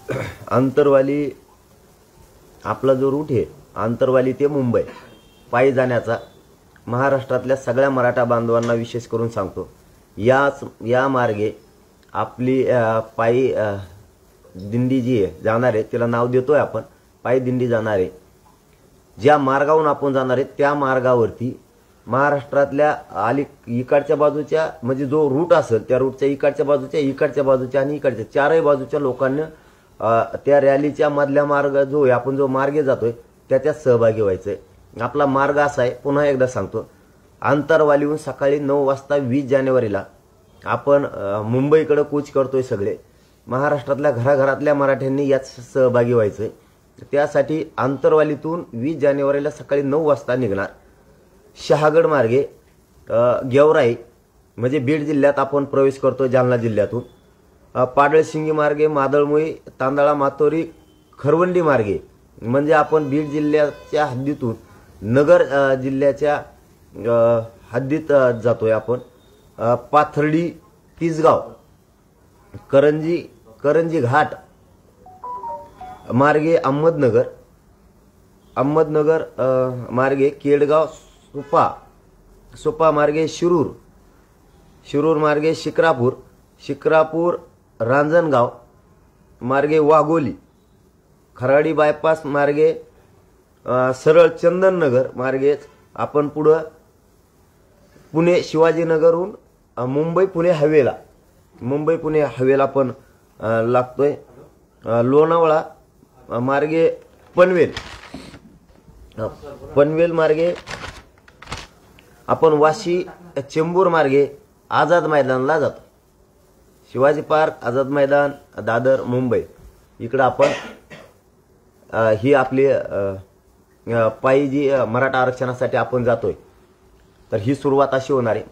आंतरवाली आपला जो रूट आहे आंतरवाली ते मुंबई पायी जाण्याचा महाराष्ट्रातल्या सगळ्या मराठा बांधवांना विशेष करून सांगतो। या मार्गे आपली पायी दिंडी जी आहे जाणार आहे तिला नाव देतोय आपण पायी दिंडी जाणार आहे। ज्या मार्गावरून आपण जाणार आहे त्या मार्गावरती महाराष्ट्रातल्या इकडच्या बाजूच्या म्हणजे जो रूट असेल त्या रूटच्या इकडच्या बाजूच्या आणि इकडच्या चारही बाजूच्या लोकांनी त्या रॅलीच्या मधल्या मार्ग जो आहे आपण जो मार्गे जातोय त्याच्यात सहभागी व्हायचंय। आपला मार्ग असा आहे, पुन्हा एकदा सांगतो, आंतरवालीहून सकाळी 9 वाजता 20 जानेवारीला आपण मुंबईकडे कूच करतोय। सगळे महाराष्ट्रातल्या घराघरातल्या मराठ्यांनी यात सहभागी व्हायचंय। त्यासाठी आंतरवालीतून 20 जानेवारीला सकाळी 9 वाजता निघणार शहागड मार्गे गेवराई म्हणजे बीड जिल्ह्यात आपण प्रवेश करतो जालना जिल्ह्यातून, पाडळशिंगी मार्गे मादळमुई तांदळा मातोरी खरवंडी मार्गे म्हणजे आपण बीड जिल्ह्याच्या हद्दीतून नगर जिल्ह्याच्या हद्दीत जातोय आपण। पाथर्डी तिसगाव करंजी घाट मार्गे अहमदनगर मार्गे केडगाव सुपा मार्गे शिरूर मार्गे शिक्रापूर रांजणगाव मार्गे वाघोली खराडी बायपास मार्गे सरळ चंदननगर मार्गे आपण पुढे पुणे शिवाजीनगरहून मुंबई पुणे हवेला पण लागतोय। लोणावळा मार्गे पनवेल मार्गे आपण वाशी चेंबूर मार्गे आझाद मैदानला जातो। शिवाजी पार्क आझाद मैदान दादर मुंबई इकडे आपण ही आपली पायी जी मराठा आरक्षणासाठी आपण जातोय तर ही सुरुवात अशी होणार आहे।